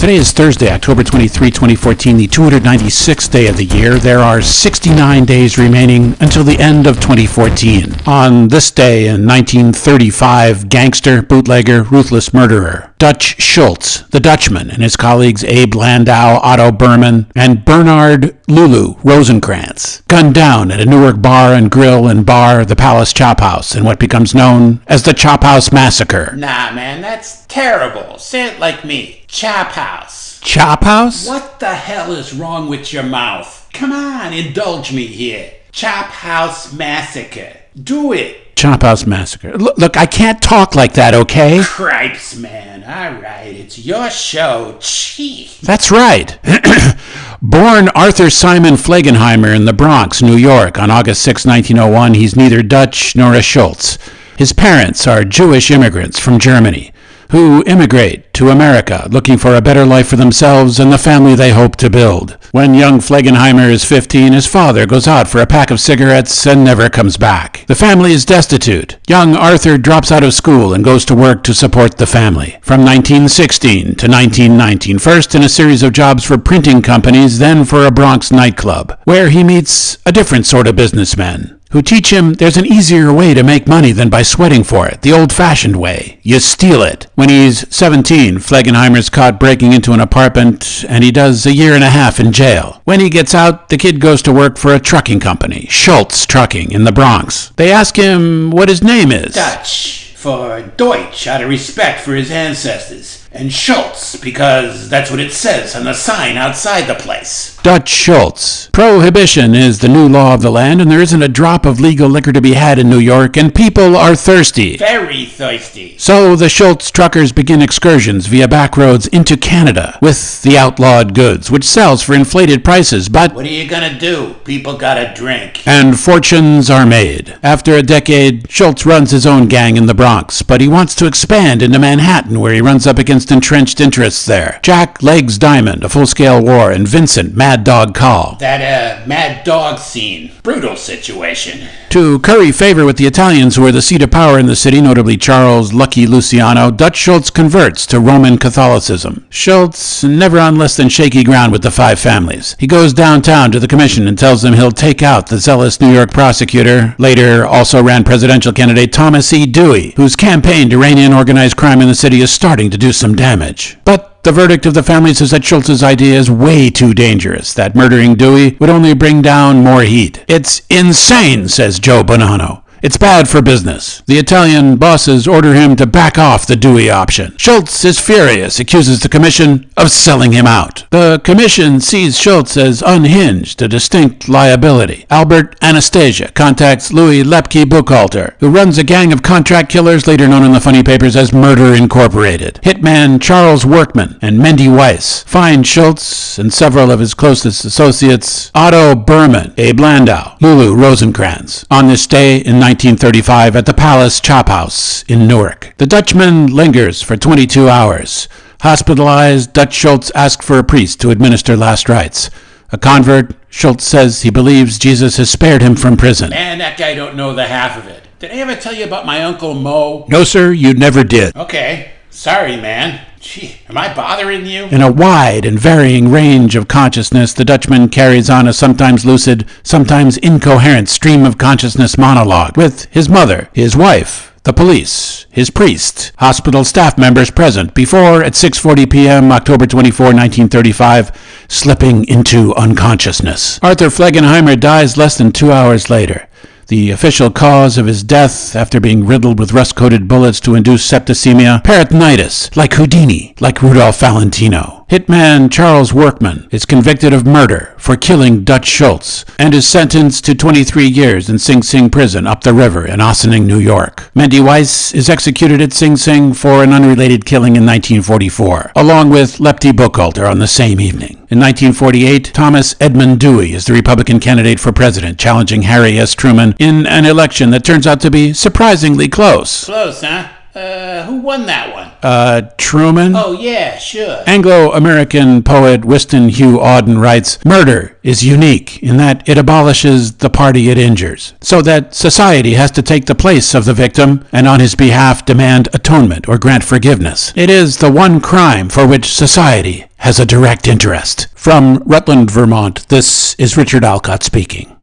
Today is Thursday, October 23, 2014, the 296th day of the year. There are 69 days remaining until the end of 2014. On this day in 1935, gangster, bootlegger, ruthless murderer Dutch Schultz, the Dutchman, and his colleagues Abe Landau, Otto Berman, and Bernard Lulu Rosenkrantz gunned down at a Newark bar and grill and bar, the Palace Chophouse, in what becomes known as the Chophouse Massacre. Nah, man, that's terrible. Say it like me. Chophouse. Chophouse? What the hell is wrong with your mouth? Come on, indulge me here. Chophouse Massacre. Do it. Chophouse Massacre. Look, I can't talk like that, okay? Cripes, man. All right, it's your show. Gee. That's right. Born Arthur Simon Flegenheimer in the Bronx, New York, on August 6, 1901, he's neither Dutch nor a Schultz. His parents are Jewish immigrants from Germany who immigrate to America looking for a better life for themselves and the family they hope to build. When young Flegenheimer is 15, his father goes out for a pack of cigarettes and never comes back. The family is destitute. Young Arthur drops out of school and goes to work to support the family. From 1916 to 1919, first in a series of jobs for printing companies, then for a Bronx nightclub, where he meets a different sort of businessmen who teach him there's an easier way to make money than by sweating for it, the old-fashioned way. You steal it. When he's 17, Flegenheimer's caught breaking into an apartment, and he does a year and a half in jail. When he gets out, the kid goes to work for a trucking company, Schultz Trucking, in the Bronx. They ask him what his name is. Dutch, for Deutsch, out of respect for his ancestors. And Schultz, because that's what it says on the sign outside the place. Dutch Schultz. Prohibition is the new law of the land, and there isn't a drop of legal liquor to be had in New York, and people are thirsty. Very thirsty. So the Schultz truckers begin excursions via back roads into Canada with the outlawed goods, which sells for inflated prices, but what are you gonna do? People gotta drink. And fortunes are made. After a decade, Schultz runs his own gang in the Bronx, but he wants to expand into Manhattan, where he runs up against entrenched interests there. Jack Legs Diamond, A Full-Scale War, and Vincent Mad Dog Call. That Mad Dog scene. Brutal situation. To curry favor with the Italians who are the seat of power in the city, notably Charles Lucky Luciano, Dutch Schultz converts to Roman Catholicism. Schultz never on less than shaky ground with the five families. He goes downtown to the commission and tells them he'll take out the zealous New York prosecutor, later also ran presidential candidate Thomas E. Dewey, whose campaign to rein in organized crime in the city is starting to do some damage. But the verdict of the families is that Schultz's idea is way too dangerous, that murdering Dewey would only bring down more heat. It's insane, says Joe Bonanno. It's bad for business. The Italian bosses order him to back off the Dewey option. Schultz is furious, accuses the commission of selling him out. The commission sees Schultz as unhinged, a distinct liability. Albert Anastasia contacts Louis Lepke Buchalter, who runs a gang of contract killers later known in the funny papers as Murder Incorporated. Hitman Charles Workman and Mendy Weiss find Schultz and several of his closest associates, Otto Berman, Abe Landau, Lulu Rosenkrantz, on this day in 1935 at the Palace Chophouse in Newark. The Dutchman lingers for 22 hours. Hospitalized, Dutch Schultz asks for a priest to administer last rites. A convert, Schultz says he believes Jesus has spared him from prison. Man, that guy don't know the half of it. Did I ever tell you about my Uncle Mo? No, sir, you never did. Okay. Sorry, man. Gee, am I bothering you? In a wide and varying range of consciousness, the Dutchman carries on a sometimes lucid, sometimes incoherent stream of consciousness monologue with his mother, his wife, the police, his priest, hospital staff members present before, at 6:40 p.m., October 24, 1935, slipping into unconsciousness. Arthur Flegenheimer dies less than 2 hours later. The official cause of his death, after being riddled with rust-coated bullets to induce septicemia, peritonitis, like Houdini, like Rudolph Valentino. Hitman Charles Workman is convicted of murder for killing Dutch Schultz and is sentenced to 23 years in Sing Sing prison up the river in Ossining, New York. Mendy Weiss is executed at Sing Sing for an unrelated killing in 1944, along with Lepke Buchalter on the same evening. In 1948, Thomas Edmund Dewey is the Republican candidate for president, challenging Harry S. Truman in an election that turns out to be surprisingly close. Close, huh? Who won that one? Truman? Oh, yeah, sure. Anglo-American poet Wystan Hugh Auden writes, "Murder is unique in that it abolishes the party it injures, so that society has to take the place of the victim and on his behalf demand atonement or grant forgiveness. It is the one crime for which society has a direct interest." From Rutland, Vermont, this is Richard Alcott speaking.